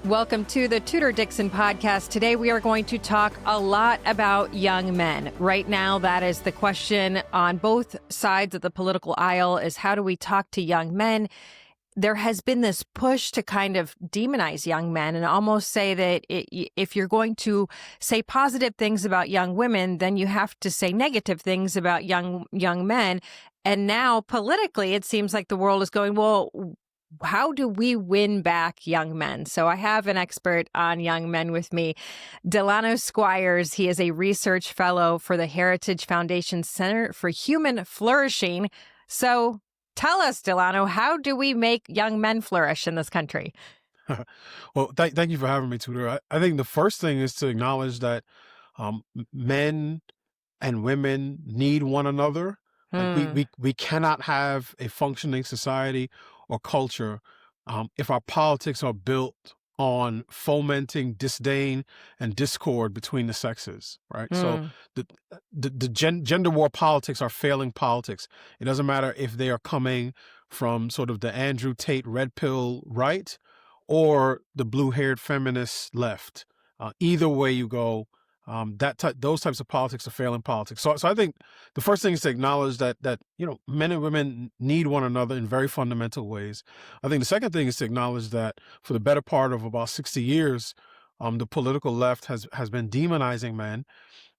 Welcome to the Tudor Dixon Podcast. Today we are going to talk a lot about young men. Right now, that is the question on both sides of the political aisle, is how do we talk to young men? There has been this push to kind of demonize young men and almost say that if you're going to say positive things about young women, then you have to say negative things about young men. And now politically, it seems like the world is going, well, how do we win back young men? So I have an expert on young men with me, Delano Squires. He is a research fellow for the Heritage Foundation Center for Human Flourishing. So tell us, Delano, how do we make young men flourish in this country? Well, thank you for having me, Tudor. I think the first thing is to acknowledge that men and women need one another. Like we cannot have a functioning society or culture if our politics are built on fomenting disdain and discord between the sexes, right? So the gender war politics are failing politics. It doesn't matter if they are coming from sort of the Andrew Tate red pill right or the blue-haired feminist left. Either way you go, those types of politics are failing politics. So I think the first thing is to acknowledge that men and women need one another in very fundamental ways. I think the second thing is to acknowledge that for the better part of about 60 years, the political left has been demonizing men,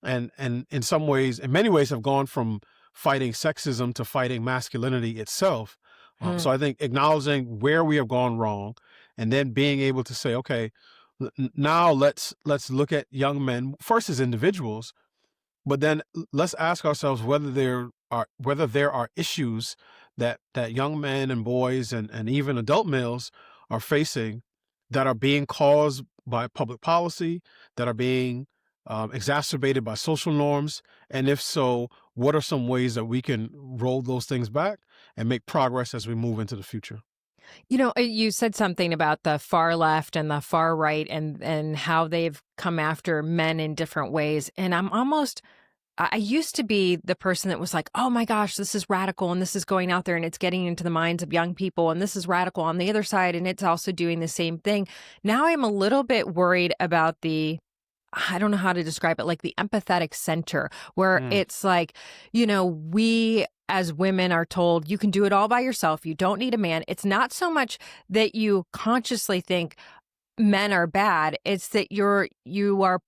and in many ways have gone from fighting sexism to fighting masculinity itself. So I think acknowledging where we have gone wrong, and then being able to say, okay, now let's look at young men first as individuals, but then let's ask ourselves whether there are issues that young men and boys and even adult males are facing that are being caused by public policy, that are being exacerbated by social norms, and if so, what are some ways that we can roll those things back and make progress as we move into the future? You know, you said something about the far left and the far right and how they've come after men in different ways. And I used to be the person that was like, oh my gosh, this is radical and this is going out there and it's getting into the minds of young people and this is radical on the other side and it's also doing the same thing. Now I'm a little bit worried about I don't know how to describe it, like the empathetic center, where it's like, we as women are told you can do it all by yourself. You don't need a man. It's not so much that you consciously think men are bad. It's that you are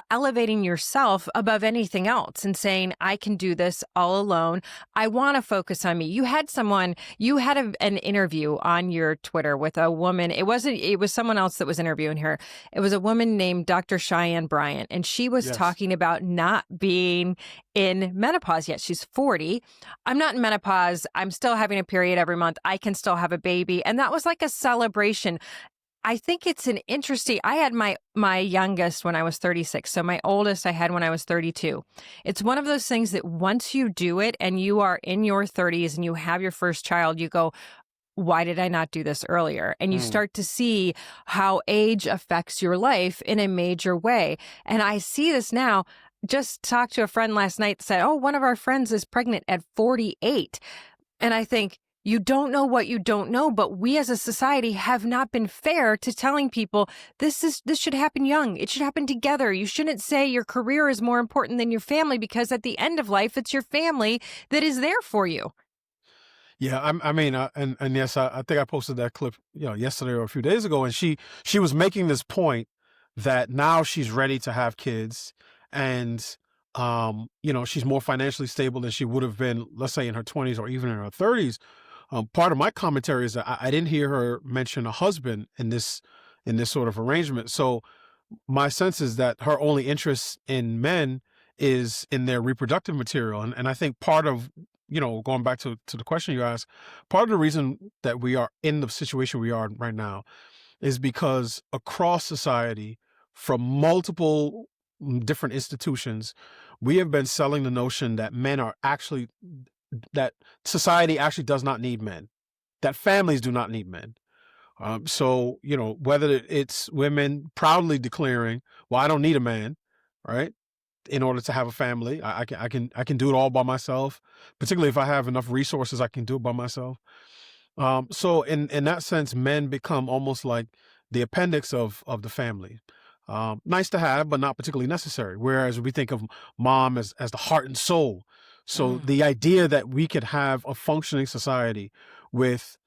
elevating yourself above anything else and saying, I can do this all alone. I want to focus on me. You had an interview on your Twitter with a woman. It was someone else that was interviewing her. It was a woman named Dr. Cheyenne Bryant, and she was talking about not being in menopause yet. She's 40. I'm not in menopause. I'm still having a period every month. I can still have a baby. And that was like a celebration. I think it's I had my youngest when I was 36. So my oldest I had when I was 32. It's one of those things that once you do it and you are in your 30s and you have your first child, you go, why did I not do this earlier? And you start to see how age affects your life in a major way. And I see this now. Just talked to a friend last night that said, one of our friends is pregnant at 48. And I think, you don't know what you don't know, but we as a society have not been fair to telling people this should happen young. It should happen together. You shouldn't say your career is more important than your family, because at the end of life, it's your family that is there for you. Yeah, and yes, I think I posted that clip, yesterday or a few days ago, and she was making this point that now she's ready to have kids, and she's more financially stable than she would have been, let's say, in her 20s or even in her 30s. Part of my commentary is that I didn't hear her mention a husband in this sort of arrangement. So my sense is that her only interest in men is in their reproductive material. And I think part of, going back to the question you asked, part of the reason that we are in the situation we are right now is because across society, from multiple different institutions, we have been selling the notion that that society actually does not need men, that families do not need men. So, whether it's women proudly declaring, well, I don't need a man, right, in order to have a family. I can do it all by myself, particularly if I have enough resources, I can do it by myself. So in that sense, men become almost like the appendix of the family. Nice to have, but not particularly necessary. Whereas we think of mom as the heart and soul. So the idea that we could have a functioning society with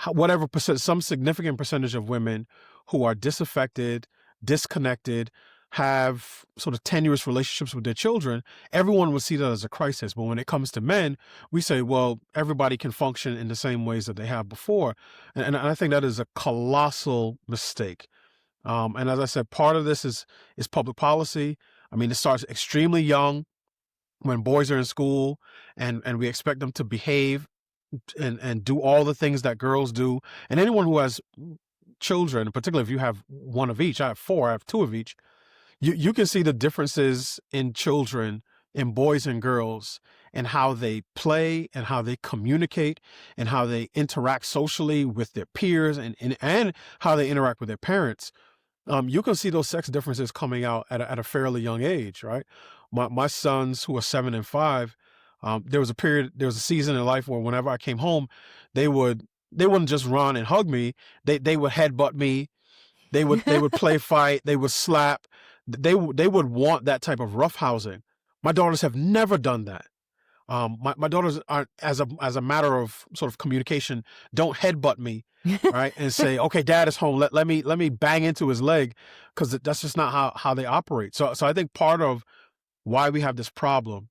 whatever percent, some significant percentage of women who are disaffected, disconnected, have sort of tenuous relationships with their children, everyone would see that as a crisis. But when it comes to men, we say, well, everybody can function in the same ways that they have before. And I think that is a colossal mistake. And as I said, part of this is public policy. I mean, it starts extremely young when boys are in school and we expect them to behave and do all the things that girls do. And anyone who has children, particularly if you have one of each, I have four, I have two of each, you can see the differences in children, in boys and girls, and how they play and how they communicate and how they interact socially with their peers and how they interact with their parents. You can see those sex differences coming out at a fairly young age, right? My sons, who are 7 and 5, there was a season in life where whenever I came home, they wouldn't just run and hug me. They would headbutt me. They would play fight. They would slap. They would want that type of roughhousing. My daughters have never done that. My daughters aren't, as a matter of sort of communication, don't headbutt me, right? And say, okay, dad is home. Let me bang into his leg, because that's just not how they operate. So I think part of why we have this problem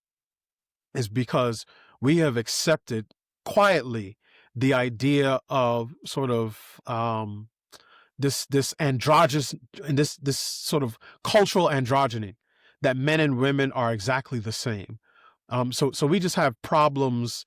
is because we have accepted quietly the idea of sort of this androgynous and this sort of cultural androgyny, that men and women are exactly the same. So we just have problems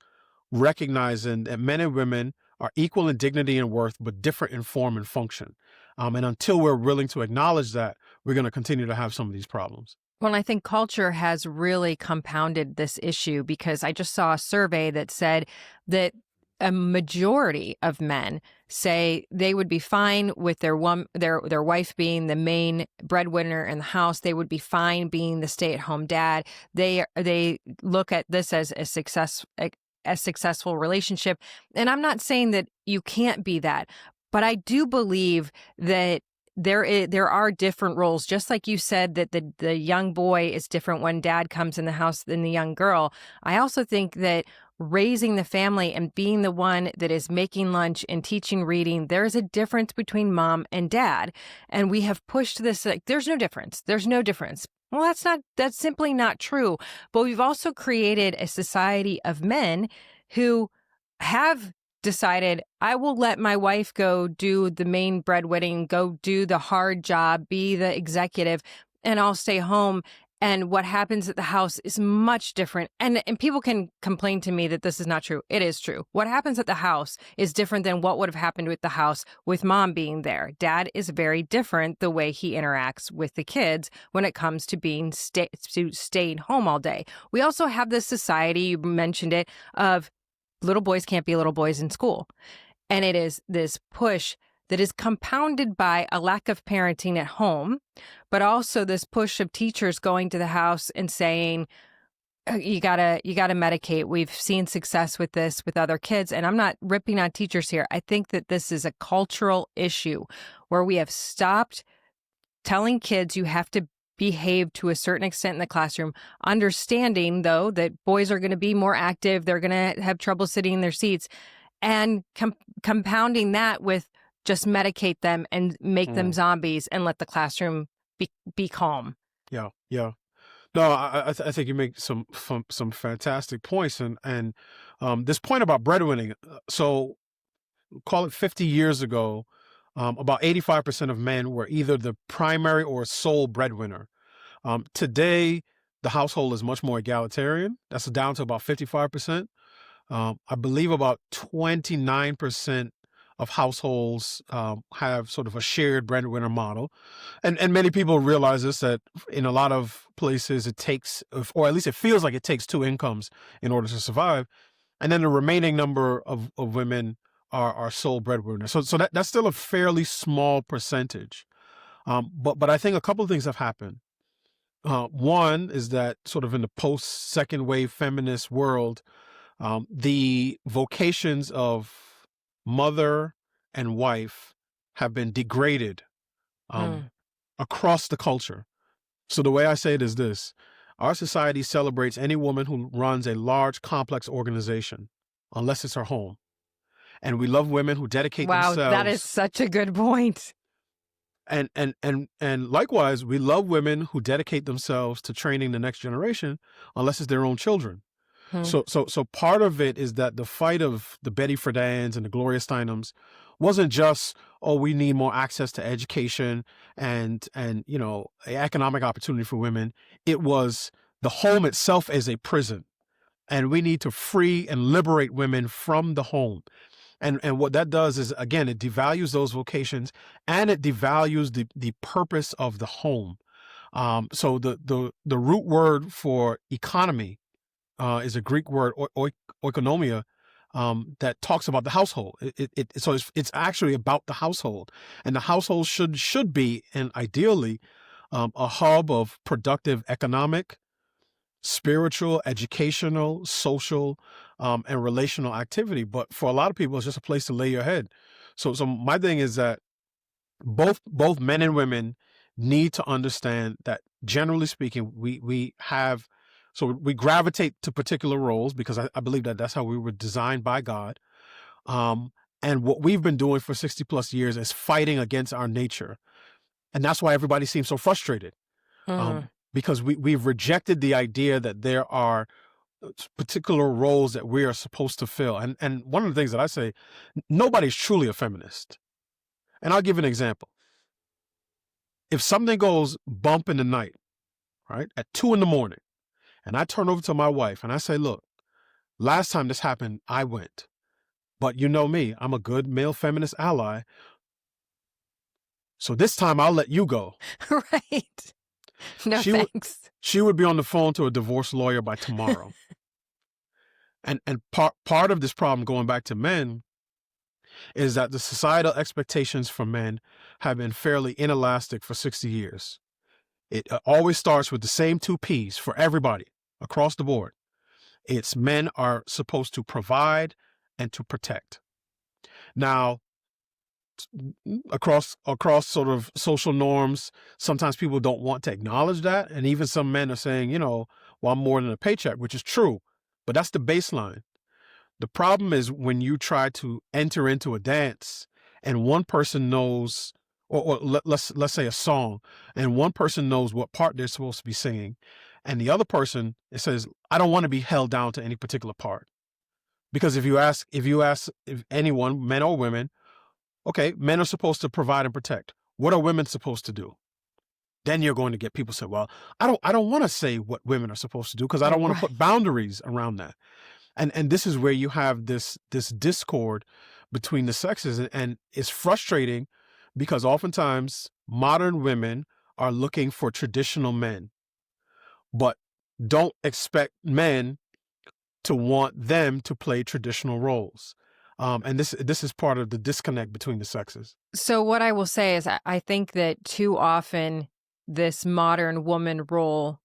recognizing that men and women are equal in dignity and worth, but different in form and function. And until we're willing to acknowledge that, we're going to continue to have some of these problems. Well, I think culture has really compounded this issue, because I just saw a survey that said that a majority of men say they would be fine with their wife being the main breadwinner in the house. They would be fine being the stay-at-home dad. They look at this as a successful relationship. And I'm not saying that you can't be that, but I do believe that there are different roles. Just like you said that the young boy is different when dad comes in the house than the young girl. I also think that raising the family and being the one that is making lunch and teaching reading, there's a difference between mom and dad. And we have pushed this, like, there's no difference. There's no difference. Well, that's simply not true. But we've also created a society of men who have decided, I will let my wife go do the main breadwinning, go do the hard job, be the executive, and I'll stay home. And what happens at the house is much different. And people can complain to me that this is not true. It is true. What happens at the house is different than what would have happened with the house with mom being there. Dad is very different the way he interacts with the kids when it comes to being staying home all day. We also have this society, you mentioned it, of little boys can't be little boys in school. And it is this push that is compounded by a lack of parenting at home, but also this push of teachers going to the house and saying, you gotta medicate. We've seen success with this with other kids. And I'm not ripping on teachers here. I think that this is a cultural issue where we have stopped telling kids you have to behave to a certain extent in the classroom, understanding, though, that boys are going to be more active. They're going to have trouble sitting in their seats, and compounding that with just medicate them and make them zombies and let the classroom be calm. Yeah. No, I think you make some fantastic points, and this point about breadwinning. So, call it 50 years ago, about 85% of men were either the primary or sole breadwinner. Today, the household is much more egalitarian. That's down to about 55%. I believe about 29% of households have sort of a shared breadwinner model. And many people realize this, that in a lot of places it takes, or at least it feels like it takes, two incomes in order to survive. And then the remaining number of women are sole breadwinners. So that's still a fairly small percentage. But I think a couple of things have happened. One is that sort of in the post-second wave feminist world, the vocations of mother and wife have been degraded Hmm. across the culture. So the way I say it is this: our society celebrates any woman who runs a large, complex organization, unless it's her home. And we love women who dedicate Wow, that is themselves. such a good point. And likewise, we love women who dedicate themselves to training the next generation, unless it's their own children. Hmm. So part of it is that the fight of the Betty Friedan's and the Gloria Steinems wasn't just, oh, we need more access to education and economic opportunity for women. It was the home itself as a prison, and we need to free and liberate women from the home. And what that does is, again, it devalues those vocations, and it devalues the purpose of the home. So the root word for economy is a Greek word, oikonomia, that talks about the household. So it's actually about the household, and the household should be, and ideally, a hub of productive economic, spiritual, educational, social, and relational activity. But for a lot of people, it's just a place to lay your head. So my thing is that both men and women need to understand that, generally speaking, we gravitate to particular roles because I believe that that's how we were designed by God. And what we've been doing for 60 plus years is fighting against our nature. And that's why everybody seems so frustrated. Hmm. Because we've rejected the idea that there are particular roles that we are supposed to fill. And one of the things that I say, nobody's truly a feminist. And I'll give an example. If something goes bump in the night, right, at 2 a.m, and I turn over to my wife and I say, look, last time this happened, I went. But you know me, I'm a good male feminist ally. So this time I'll let you go. Right. No, She thanks. she would be on the phone to a divorce lawyer by tomorrow. And part of this problem, going back to men, is that the societal expectations for men have been fairly inelastic for 60 years. It always starts with the same two P's for everybody across the board. It's men are supposed to provide and to protect. Now, across sort of social norms, sometimes people don't want to acknowledge that. And even some men are saying, well, I'm more than a paycheck, which is true. But that's the baseline. The problem is when you try to enter into a dance and one person knows, let's say a song, and one person knows what part they're supposed to be singing, and the other person, it says, I don't want to be held down to any particular part. Because if you ask if anyone, men or women, okay, men are supposed to provide and protect. What are women supposed to do? Then you're going to get people say, well, I don't want to say what women are supposed to do because I don't want to Right. put boundaries around that. And this is where you have this discord between the sexes, and it's frustrating because oftentimes modern women are looking for traditional men, but don't expect men to want them to play traditional roles. And this is part of the disconnect between the sexes. So what I will say is I think that too often this modern woman role,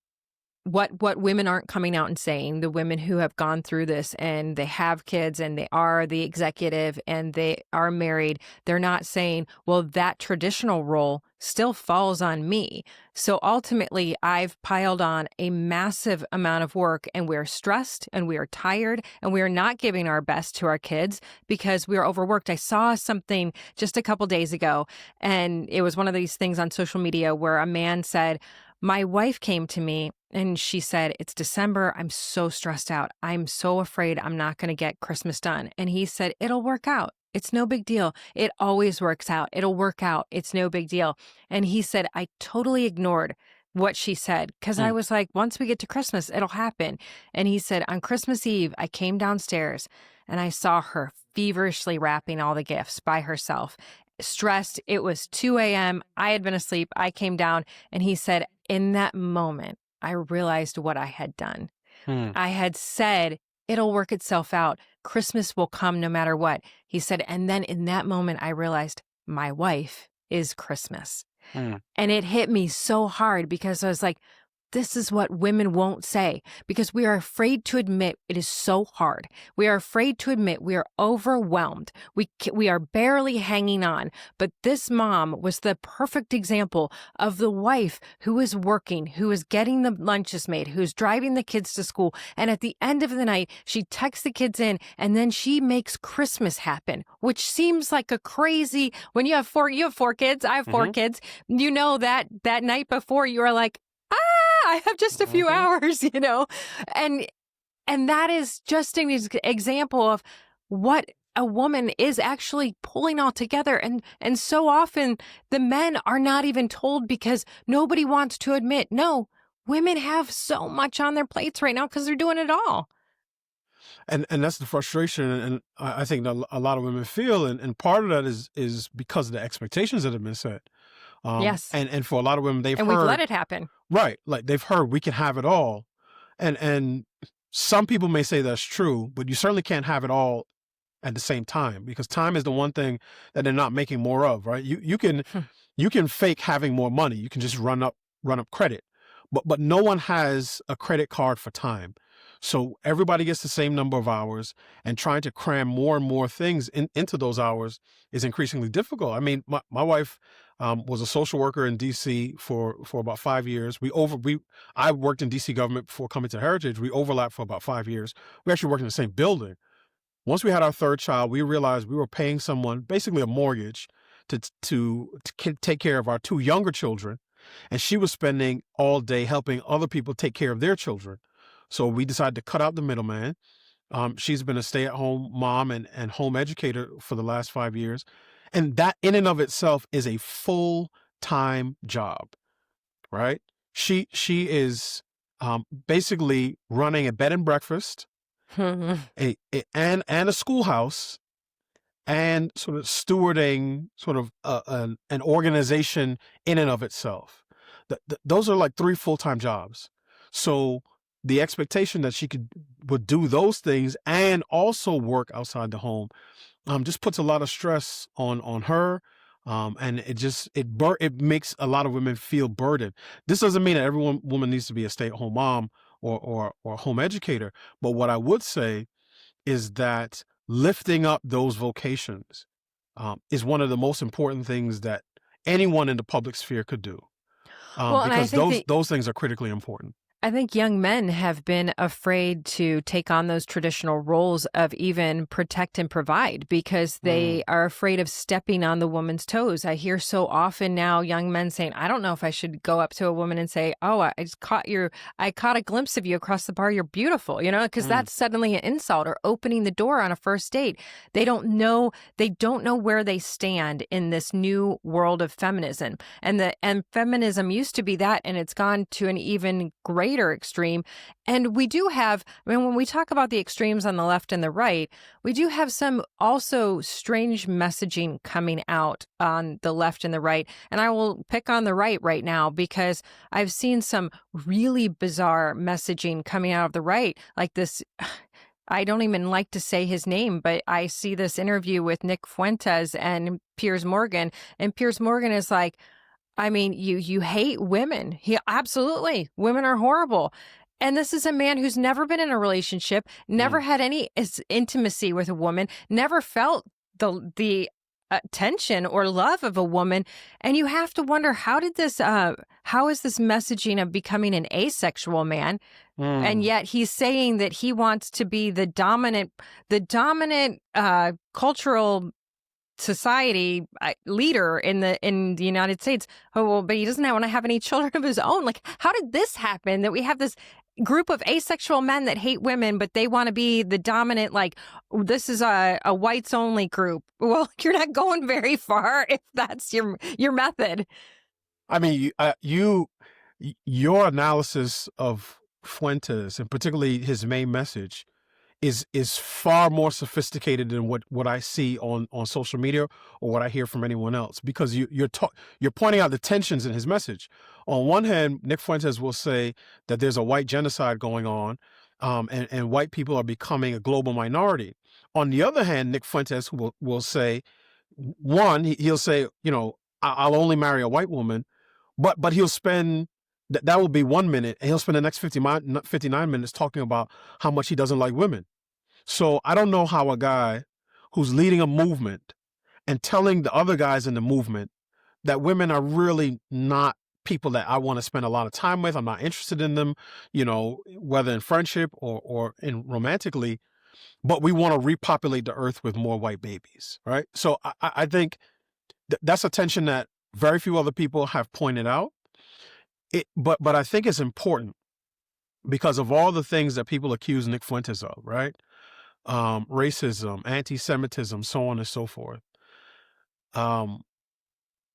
what women aren't coming out and saying, the women who have gone through this and they have kids and they are the executive and they are married, they're not saying, well, that traditional role still falls on me. So ultimately, I've piled on a massive amount of work and we're stressed and we are tired and we are not giving our best to our kids because we are overworked. I saw something just a couple days ago, and it was one of these things on social media where a man said, my wife came to me and she said, it's December. I'm so stressed out. I'm so afraid I'm not going to get Christmas done. And he said, it'll work out. It's no big deal. It always works out. It'll work out. It's no big deal. And he said, I totally ignored what she said because I was like, once we get to Christmas, it'll happen. And he said, on Christmas Eve, I came downstairs and I saw her feverishly wrapping all the gifts by herself. Stressed. It was 2 a.m. I had been asleep. I came down and he said, in that moment, I realized what I had done. I had said, it'll work itself out. Christmas will come no matter what. He said, and then in that moment, I realized my wife is Christmas. And it hit me so hard because I was like, this is what women won't say, because we are afraid to admit it is so hard. We are afraid to admit we are overwhelmed. We are barely hanging on. But this mom was the perfect example of the wife who is working, who is getting the lunches made, who's driving the kids to school. And at the end of the night, she texts the kids in, and then she makes Christmas happen, which seems like a crazy, when you have four kids, I have 4 kids, you know, that night before you are like, I have just a few hours, you know, and that is just an example of what a woman is actually pulling all together. And so often the men are not even told, because nobody wants to admit, no, women have so much on their plates right now because they're doing it all. And that's the frustration, and I think that a lot of women feel, and part of that is because of the expectations that have been set. Yes. And for a lot of women, we've let it happen. Right. Like, they've heard we can have it all. And some people may say that's true, but you certainly can't have it all at the same time, because time is the one thing that they're not making more of, right? You can fake having more money. You can just run up credit. But no one has a credit card for time. So everybody gets the same number of hours, and trying to cram more and more things into those hours is increasingly difficult. I mean, my wife was a social worker in DC for about 5 years. I worked in DC government before coming to Heritage. We overlapped for about 5 years. We actually worked in the same building. Once we had our third child, we realized we were paying someone basically a mortgage to take care of our 2 younger children, and she was spending all day helping other people take care of their children. So we decided to cut out the middleman. She's been a stay-at-home mom and home educator for the last 5 years. And that in and of itself is a full-time job, right? She is basically running a bed and breakfast, and a schoolhouse, and sort of stewarding sort of an organization in and of itself. Those are like 3 full-time jobs. So the expectation that she would do those things and also work outside the home just puts a lot of stress on her, and it makes a lot of women feel burdened. This doesn't mean that every woman needs to be a stay-at-home mom or a home educator, but what I would say is that lifting up those vocations is one of the most important things that anyone in the public sphere could do, because those things are critically important. I think young men have been afraid to take on those traditional roles of even protect and provide, because they are afraid of stepping on the woman's toes. I hear so often now young men saying, I don't know if I should go up to a woman and say, oh, I caught a glimpse of you across the bar. You're beautiful, you know, because that's suddenly an insult, or opening the door on a first date. They don't know where they stand in this new world of feminism. And feminism used to be that, and it's gone to an even greater extreme. And we do have, when we talk about the extremes on the left and the right, we do have some also strange messaging coming out on the left and the right. And I will pick on the right now, because I've seen some really bizarre messaging coming out of the right, like this. I don't even like to say his name, but I see this interview with Nick Fuentes and Piers Morgan, and Piers Morgan is like, I mean, you hate women. Absolutely. Women are horrible. And this is a man who's never been in a relationship, never had any intimacy with a woman, never felt the attention or love of a woman. And you have to wonder, how is this messaging of becoming an asexual man? And yet he's saying that he wants to be the dominant cultural society leader in the United States. Oh, well, but he doesn't want to have any children of his own. Like, how did this happen, that we have this group of asexual men that hate women, but they want to be the dominant, like, this is a whites only group? Well, you're not going very far if that's your method. I mean, your analysis of Fuentes, and particularly his main message, is far more sophisticated than what I see on social media or what I hear from anyone else, because you're pointing out the tensions in his message. On one hand, Nick Fuentes will say that there's a white genocide going on, and white people are becoming a global minority. On the other hand, Nick Fuentes will say, he'll say, you know, I'll only marry a white woman, but he'll spend That will be 1 minute, and he'll spend the next 59 minutes talking about how much he doesn't like women. So I don't know how a guy who's leading a movement and telling the other guys in the movement that women are really not people that I want to spend a lot of time with. I'm not interested in them, whether in friendship or in romantically, but we want to repopulate the earth with more white babies, right? So I think that's a tension that very few other people have pointed out. But I think it's important because of all the things that people accuse Nick Fuentes of, right? Racism, anti-Semitism, so on and so forth.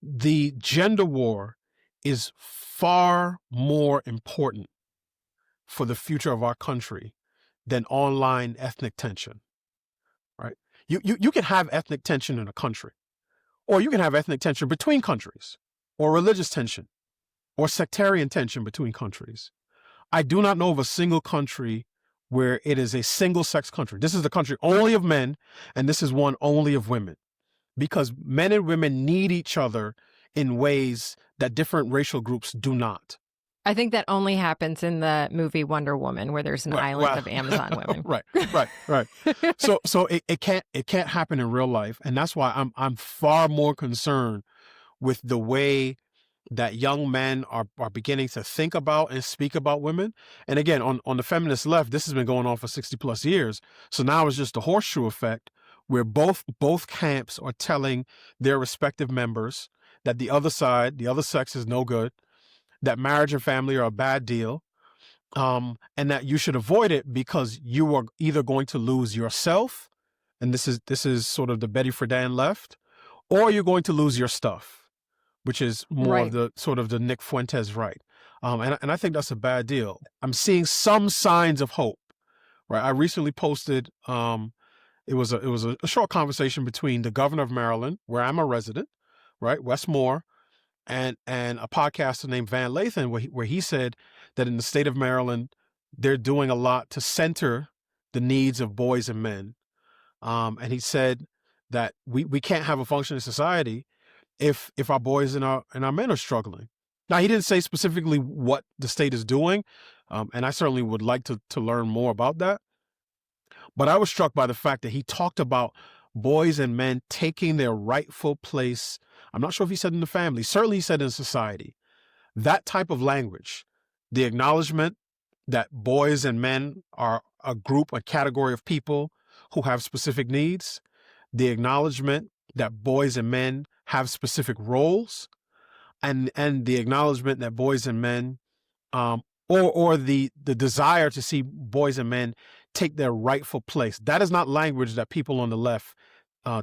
The gender war is far more important for the future of our country than online ethnic tension, right? You can have ethnic tension in a country, or you can have ethnic tension between countries, or religious tension, or sectarian tension between countries. I do not know of a single country where it is a single-sex country. This is the country only of men, and this is one only of women, because men and women need each other in ways that different racial groups do not. I think that only happens in the movie Wonder Woman, where there's an island of Amazon women. Right. So it can't happen in real life, and that's why I'm far more concerned with the way that young men are beginning to think about and speak about women. And again, on the feminist left, this has been going on for 60 plus years. So now it's just a horseshoe effect where both camps are telling their respective members that the other side, the other sex is no good, that marriage and family are a bad deal, and that you should avoid it because you are either going to lose yourself, and this is sort of the Betty Friedan left, or you're going to lose your stuff, which is more Right. of the sort of the Nick Fuentes right. And I think that's a bad deal. I'm seeing some signs of hope, right? I recently posted, it was a short conversation between the governor of Maryland, where I'm a resident, right, Wes Moore, and a podcaster named Van Lathan, where he said that in the state of Maryland, they're doing a lot to center the needs of boys and men. And he said that we can't have a functioning society if our boys and our men are struggling. Now, he didn't say specifically what the state is doing, and I certainly would like to learn more about that. But I was struck by the fact that he talked about boys and men taking their rightful place. I'm not sure if he said in the family, certainly he said in society. That type of language, the acknowledgement that boys and men are a group, a category of people who have specific needs, the acknowledgement that boys and men have specific roles, and the acknowledgement that boys and men, or the desire to see boys and men take their rightful place. That is not language that people on the left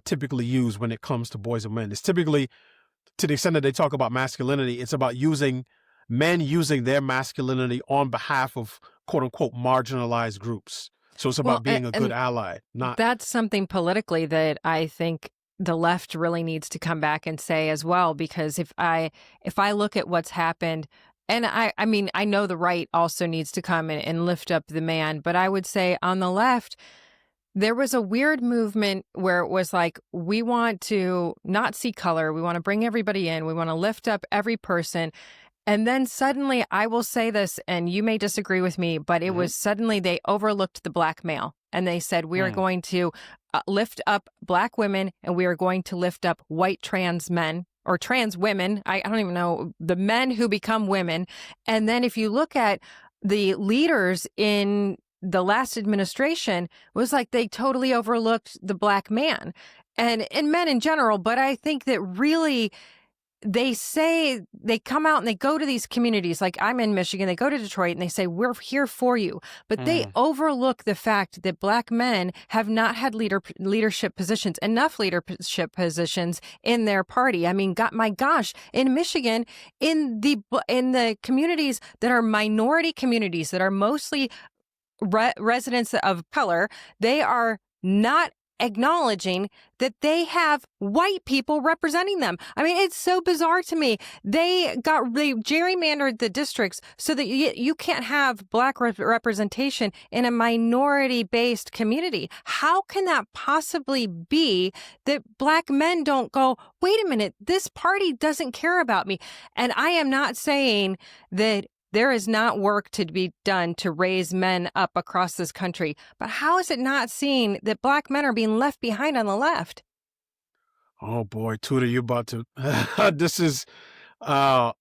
typically use when it comes to boys and men. It's typically, to the extent that they talk about masculinity, it's about men using their masculinity on behalf of quote unquote marginalized groups. So it's about being a good ally. That's something politically that I think the left really needs to come back and say as well, because if I look at what's happened, and I mean, I know the right also needs to come and lift up the man, but I would say on the left, there was a weird movement where it was like, we want to not see color. We want to bring everybody in. We want to lift up every person. And then suddenly, I will say this, and you may disagree with me, but it was suddenly they overlooked the black male. And they said, we are going to lift up black women, and we are going to lift up white trans men or trans women. I don't even know, the men who become women. And then if you look at the leaders in the last administration, it was like they totally overlooked the black man and men in general. But I think that really, they say they come out and they go to these communities, like I'm in Michigan, they go to Detroit and they say, we're here for you. But they overlook the fact that black men have not had leadership positions, enough leadership positions in their party. I mean, my gosh, in Michigan, in the communities that are minority communities that are mostly residents of color, they are not acknowledging that they have white people representing them. I mean, it's so bizarre to me. They gerrymandered the districts so that you can't have black representation in a minority-based community. How can that possibly be that black men don't go, wait a minute, this party doesn't care about me? And I am not saying that there is not work to be done to raise men up across this country. But how is it not seen that Black men are being left behind on the left? Oh boy, Tudor, you about to this is uh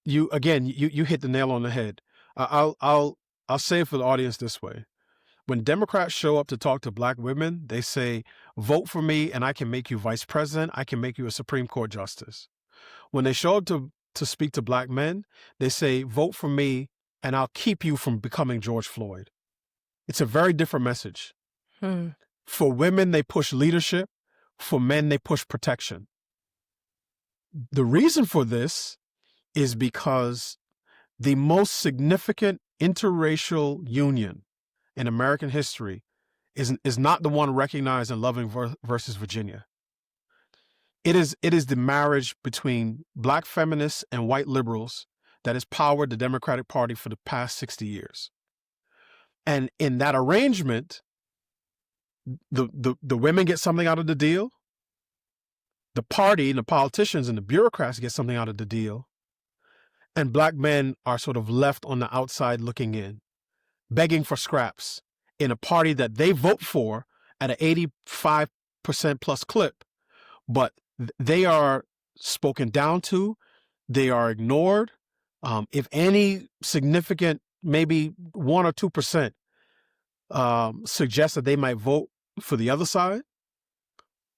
you again, you hit the nail on the head. I'll say it for the audience this way. When Democrats show up to talk to Black women, they say, vote for me and I can make you vice president. I can make you a Supreme Court justice. When they show up to speak to Black men, they say, vote for me and I'll keep you from becoming George Floyd. It's a very different message. For women, they push leadership. For men, they push protection. The reason for this is because the most significant interracial union in American history is not the one recognized in Loving versus Virginia. It is the marriage between Black feminists and white liberals that has powered the Democratic Party for the past 60 years. And in that arrangement, the women get something out of the deal. The party and the politicians and the bureaucrats get something out of the deal. And Black men are sort of left on the outside looking in, begging for scraps in a party that they vote for at an 85% plus clip, but they are spoken down to, they are ignored. If any significant, maybe 1 or 2% suggests that they might vote for the other side,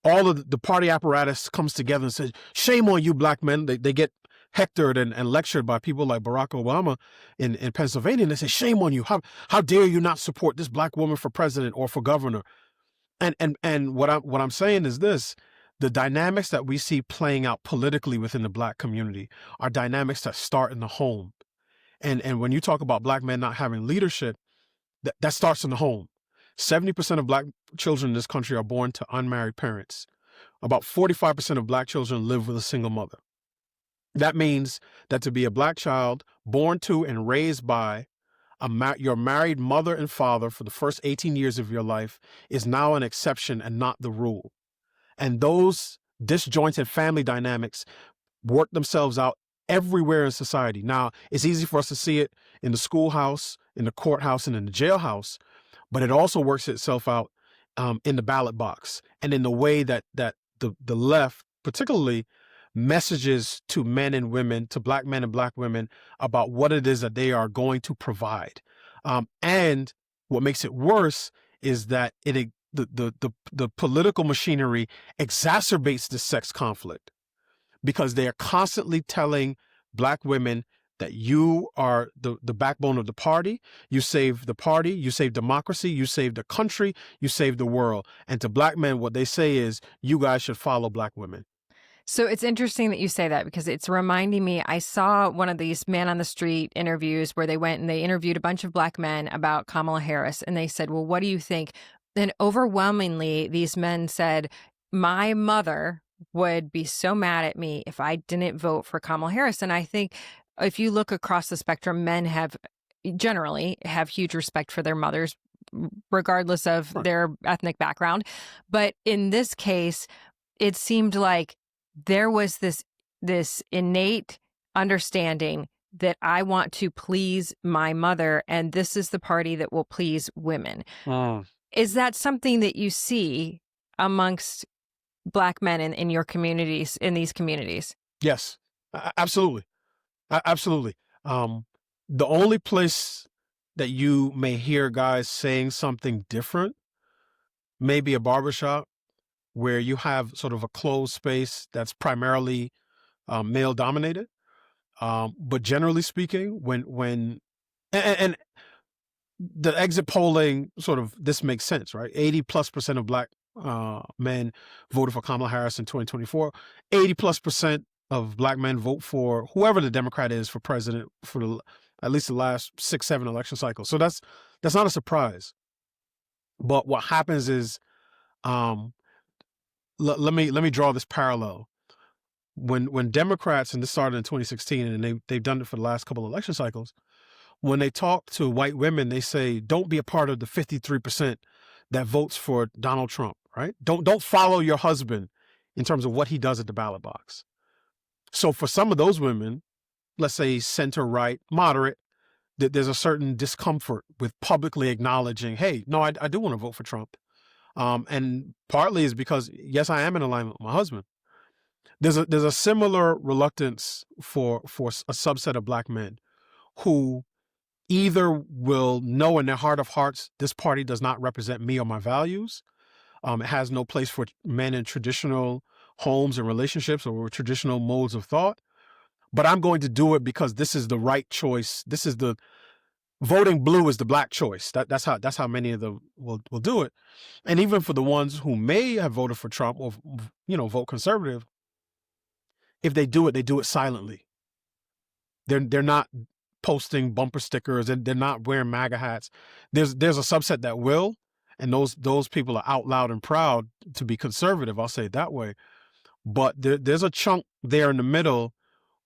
all of the party apparatus comes together and says, shame on you, Black men. They get hectored and lectured by people like Barack Obama in Pennsylvania. And they say, shame on you. How dare you not support this Black woman for president or for governor? And what I'm saying is this: the dynamics that we see playing out politically within the Black community are dynamics that start in the home. And when you talk about Black men not having leadership, that starts in the home. 70% of Black children in this country are born to unmarried parents. About 45% of Black children live with a single mother. That means that to be a Black child born to and raised by your married mother and father for the first 18 years of your life is now an exception and not the rule. And those disjointed family dynamics work themselves out everywhere in society. Now, it's easy for us to see it in the schoolhouse, in the courthouse, and in the jailhouse, but it also works itself out in the ballot box and in the way that the left, particularly, messages to men and women, to Black men and Black women, about what it is that they are going to provide. And what makes it worse is that the political machinery exacerbates the sex conflict, because they are constantly telling Black women that you are the backbone of the party. You save the party, you save democracy, you save the country, you save the world. And to Black men, what they say is, you guys should follow Black women. So it's interesting that you say that, because it's reminding me, I saw one of these man on the street interviews where they went and they interviewed a bunch of Black men about Kamala Harris. And they said, well, what do you think? And overwhelmingly, these men said, my mother would be so mad at me if I didn't vote for Kamala Harris. And I think if you look across the spectrum, men generally have huge respect for their mothers, regardless of their ethnic background. But in this case, it seemed like there was this innate understanding that I want to please my mother, and this is the party that will please women. Is that something that you see amongst Black men in your communities, in these communities? Yes, absolutely. Absolutely. The only place that you may hear guys saying something different may be a barbershop, where you have sort of a closed space that's primarily male dominated. But generally speaking, when the exit polling sort of, this makes sense, right? 80+% of Black men voted for Kamala Harris in 2024. 80+% of Black men vote for whoever the Democrat is for president for at least the last 6-7 election cycles. So that's not a surprise. But what happens is, let me draw this parallel. When Democrats, and this started in 2016, and they've done it for the last couple of election cycles, when they talk to white women, they say, don't be a part of the 53% that votes for Donald Trump, right? Don't follow your husband in terms of what he does at the ballot box. So for some of those women, let's say, center-right, moderate, there's a certain discomfort with publicly acknowledging, hey, no, I do want to vote for Trump. And partly is because, yes, I am in alignment with my husband. There's a similar reluctance for a subset of Black men who either will know in their heart of hearts, this party does not represent me or my values. It has no place for men in traditional homes and relationships or traditional modes of thought. But I'm going to do it because this is the right choice. This is the voting blue is the Black choice. That's how many of them will do it. And even for the ones who may have voted for Trump or vote conservative, if they do it silently. They're not posting bumper stickers and they're not wearing MAGA hats. There's a subset that will, and those people are out loud and proud to be conservative. I'll say it that way. But there's a chunk there in the middle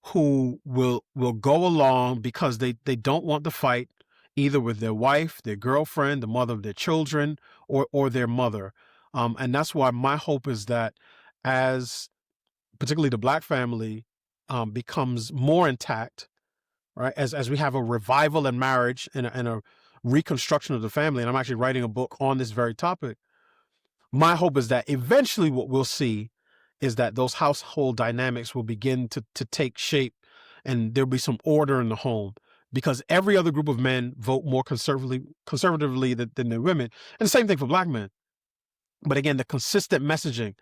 who will go along because they don't want to fight either with their wife, their girlfriend, the mother of their children, or their mother. And that's why my hope is that as particularly the Black family becomes more intact, right? As we have a revival in marriage and a reconstruction of the family, and I'm actually writing a book on this very topic. My hope is that eventually what we'll see is that those household dynamics will begin to take shape and there'll be some order in the home because every other group of men vote more conservatively than the women. And the same thing for Black men. But again, the consistent messaging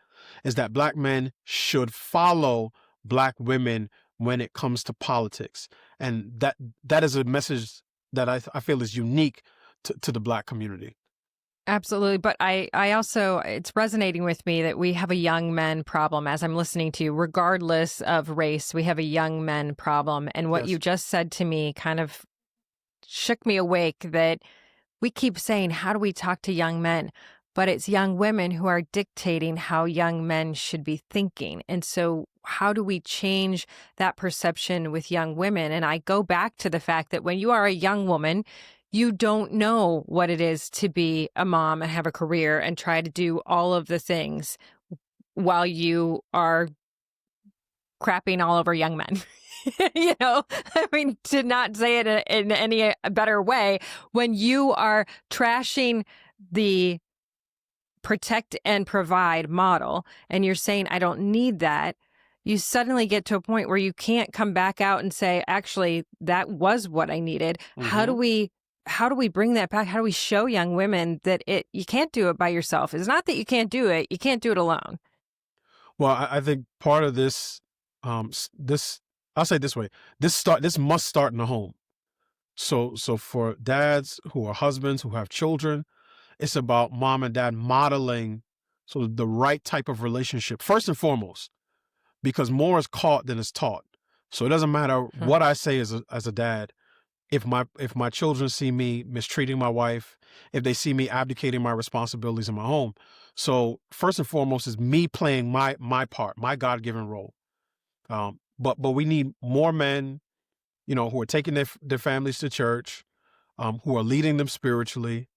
is that Black men should follow Black women when it comes to politics. And that is a message that I feel is unique to the Black community. Absolutely. But I also, it's resonating with me that we have a young men problem as I'm listening to you, regardless of race, we have a young men problem. And what you just said to me kind of shook me awake that we keep saying, how do we talk to young men? But it's young women who are dictating how young men should be thinking. And so how do we change that perception with young women? And I go back to the fact that when you are a young woman, you don't know what it is to be a mom and have a career and try to do all of the things while you are crapping all over young men. I mean, to not say it in any better way, when you are trashing the protect and provide model and you're saying, I don't need that, you suddenly get to a point where you can't come back out and say, actually, that was what I needed. Mm-hmm. How do we bring that back? How do we show young women that you can't do it by yourself? It's not that you can't do it. You can't do it alone. Well, I think part of this, I'll say it this way, this must start in the home. So for dads who are husbands, who have children, it's about mom and dad modeling sort of the right type of relationship, first and foremost, because more is caught than is taught. So it doesn't matter what I say as a dad. If my children see me mistreating my wife, if they see me abdicating my responsibilities in my home. So first and foremost is me playing my part, my God-given role. But we need more men, who are taking their families to church, who are leading them spiritually,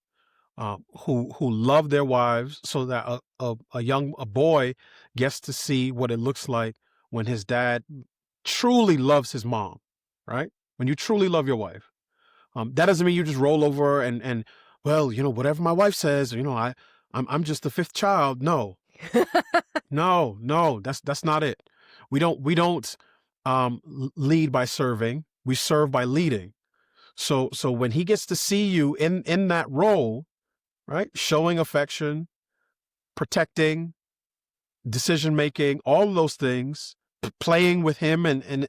who love their wives, so that a boy gets to see what it looks like when his dad truly loves his mom, right? When you truly love your wife. That doesn't mean you just roll over and well, whatever my wife says, I'm just the fifth child. No, no, that's not it. We don't lead by serving. We serve by leading. So when he gets to see you in that role, right, showing affection, protecting, decision making, all of those things, playing with him and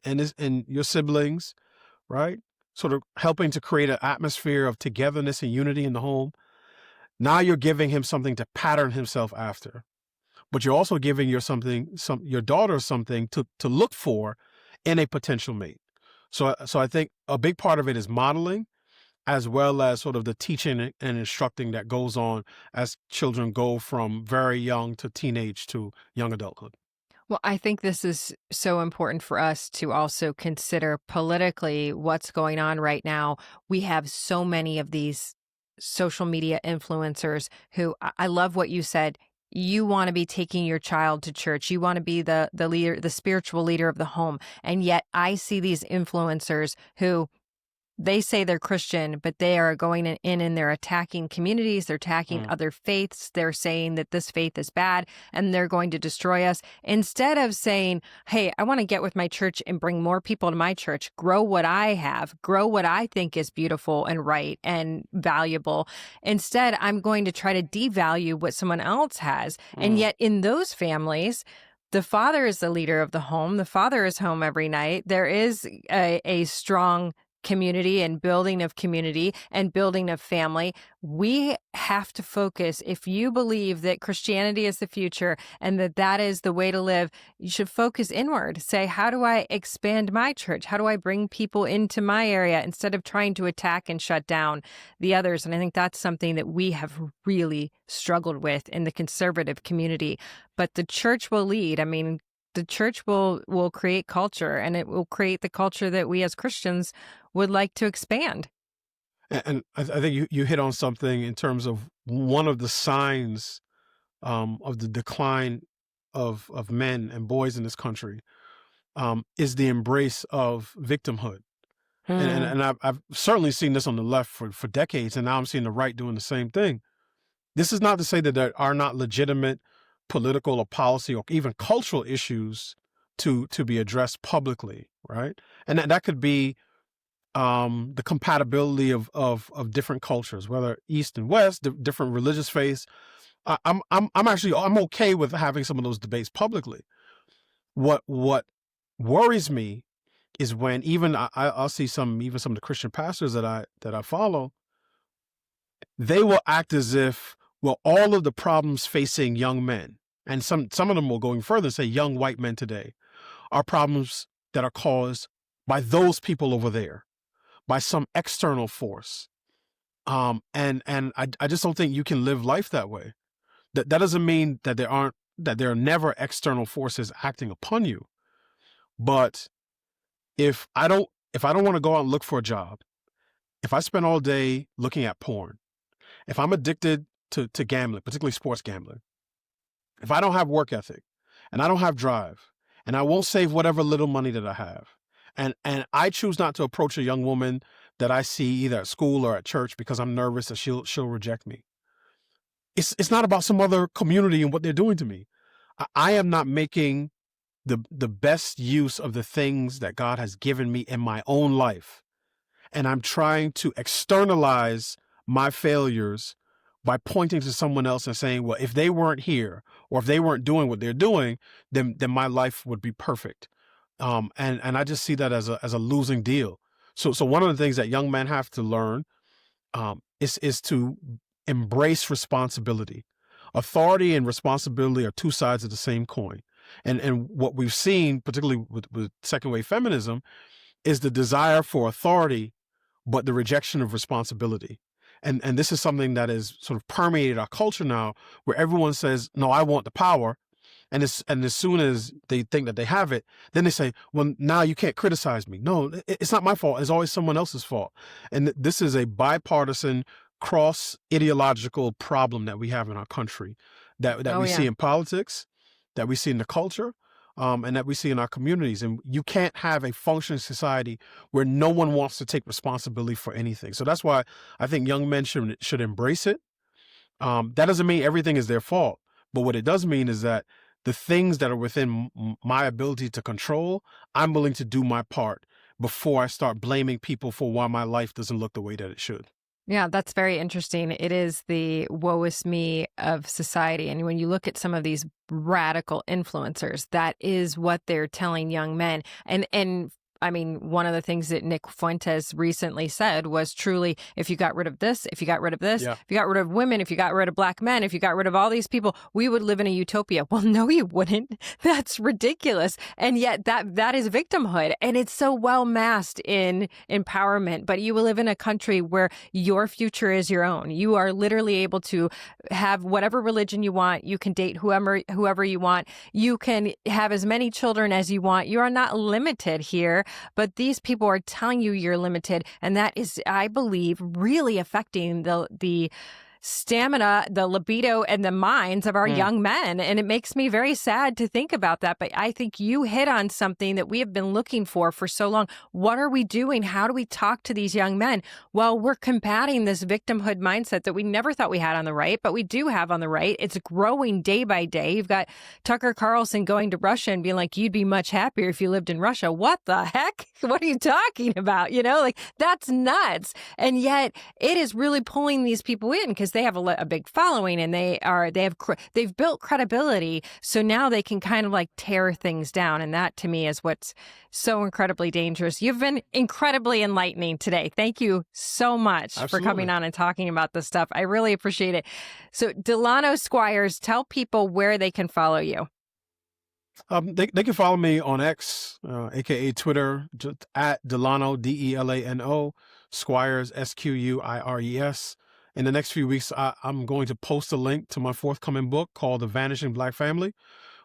your siblings, right, sort of helping to create an atmosphere of togetherness and unity in the home. Now you're giving him something to pattern himself after, but you're also giving your daughter something to look for in a potential mate. So I think a big part of it is modeling, as well as sort of the teaching and instructing that goes on as children go from very young to teenage to young adulthood. Well, I think this is so important for us to also consider politically what's going on right now. We have so many of these social media influencers who, I love what you said, you want to be taking your child to church. You want to be the leader, the spiritual leader of the home. And yet I see these influencers who they say they're Christian, but they are going in and they're attacking communities. They're attacking other faiths. They're saying that this faith is bad and they're going to destroy us. Instead of saying, hey, I want to get with my church and bring more people to my church, grow what I have, grow what I think is beautiful and right and valuable. Instead, I'm going to try to devalue what someone else has. And yet in those families, the father is the leader of the home. The father is home every night. There is a strong community and building of community and building of family. We have to focus. If you believe that Christianity is the future and that that is the way to live, you should focus inward. Say, how do I expand my church? How do I bring people into my area instead of trying to attack and shut down the others? And I think that's something that we have really struggled with in the conservative community. But the church will lead. I mean, the church will create culture, and it will create the culture that we as Christians would like to expand. And I think you hit on something in terms of one of the signs of the decline of men and boys in this country is the embrace of victimhood. And I've certainly seen this on the left for decades, and now I'm seeing the right doing the same thing. This is not to say that there are not legitimate political or policy or even cultural issues to be addressed publicly, right? And that could be the compatibility of different cultures, whether East and West, different religious faiths. I'm okay with having some of those debates publicly. What worries me is when even I'll see some of the Christian pastors that I follow, they will act as if, well, all of the problems facing young men, and some of them will go even further and say young white men today, are problems that are caused by those people over there, by some external force. And I just don't think you can live life that way. That doesn't mean that there are never external forces acting upon you. But if I don't want to go out and look for a job, if I spend all day looking at porn, if I'm addicted to gambling, particularly sports gambling, if I don't have work ethic and I don't have drive and I won't save whatever little money that I have, and I choose not to approach a young woman that I see either at school or at church because I'm nervous that she'll reject me. It's not about some other community and what they're doing to me. I am not making the best use of the things that God has given me in my own life. And I'm trying to externalize my failures by pointing to someone else and saying, well, if they weren't here or if they weren't doing what they're doing, then my life would be perfect. And I just see that as a losing deal. So one of the things that young men have to learn is to embrace responsibility. Authority and responsibility are two sides of the same coin. And what we've seen, particularly with second wave feminism, is the desire for authority, but the rejection of responsibility. And this is something that has sort of permeated our culture now, where everyone says, no, I want the power. And as soon as they think that they have it, then they say, well, now you can't criticize me. No, it's not my fault. It's always someone else's fault. And this is a bipartisan, cross-ideological problem that we have in our country, that we see in politics, that we see in the culture, and that we see in our communities. And you can't have a functioning society where no one wants to take responsibility for anything. So that's why I think young men should embrace it. That doesn't mean everything is their fault. But what it does mean is that the things that are within my ability to control, I'm willing to do my part before I start blaming people for why my life doesn't look the way that it should. Yeah, that's very interesting. It is the woe is me of society. And when you look at some of these radical influencers, that is what they're telling young men. And I mean, one of the things that Nick Fuentes recently said was truly, if you got rid of this, if you got rid of this, if you got rid of women, if you got rid of black men, if you got rid of all these people, we would live in a utopia. Well, no, you wouldn't. That's ridiculous. And yet that is victimhood. And it's so well masked in empowerment. But you will live in a country where your future is your own. You are literally able to have whatever religion you want. You can date whoever you want. You can have as many children as you want. You are not limited here. But these people are telling you you're limited. And that is, I believe, really affecting the stamina, the libido, and the minds of our young men. And it makes me very sad to think about that. But I think you hit on something that we have been looking for so long. What are we doing? How do we talk to these young men? Well, we're combating this victimhood mindset that we never thought we had on the right, but we do have on the right. It's growing day by day. You've got Tucker Carlson going to Russia and being like, you'd be much happier if you lived in Russia. What the heck? What are you talking about? Like, that's nuts. And yet it is really pulling these people in because they have a big following and they've built credibility. So now they can kind of like tear things down. And that to me is what's so incredibly dangerous. You've been incredibly enlightening today. Thank you so much for coming on and talking about this stuff. I really appreciate it. So Delano Squires, tell people where they can follow you. They can follow me on X, aka Twitter, just at Delano, Delano, Squires, Squires. In the next few weeks, I'm going to post a link to my forthcoming book called The Vanishing Black Family,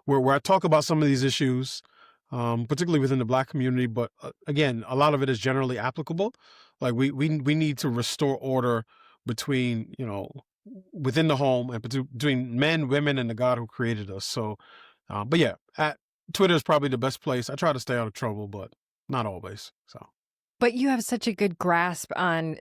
where I talk about some of these issues, particularly within the Black community. But again, a lot of it is generally applicable. Like we need to restore order between, within the home and between men, women, and the God who created us. So, but yeah, Twitter is probably the best place. I try to stay out of trouble, but not always. So, but you have such a good grasp on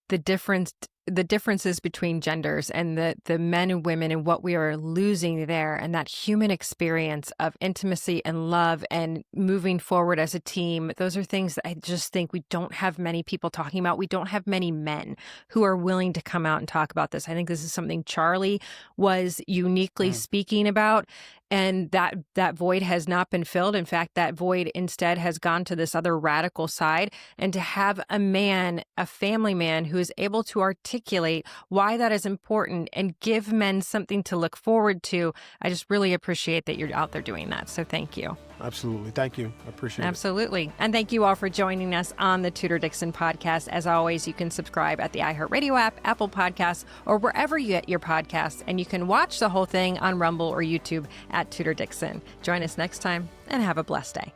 the differences between genders and the men and women and what we are losing there, and that human experience of intimacy and love and moving forward as a team. Those are things that I just think we don't have many people talking about. We don't have many men who are willing to come out and talk about this. I think this is something Charlie was uniquely speaking about. And that void has not been filled. In fact, that void instead has gone to this other radical side. And to have a man, a family man, who is able to articulate why that is important and give men something to look forward to, I just really appreciate that you're out there doing that. So thank you. Absolutely. Thank you. I appreciate it. Absolutely. And thank you all for joining us on the Tudor Dixon Podcast. As always, you can subscribe at the iHeartRadio app, Apple Podcasts, or wherever you get your podcasts. And you can watch the whole thing on Rumble or YouTube at Tudor Dixon. Join us next time and have a blessed day.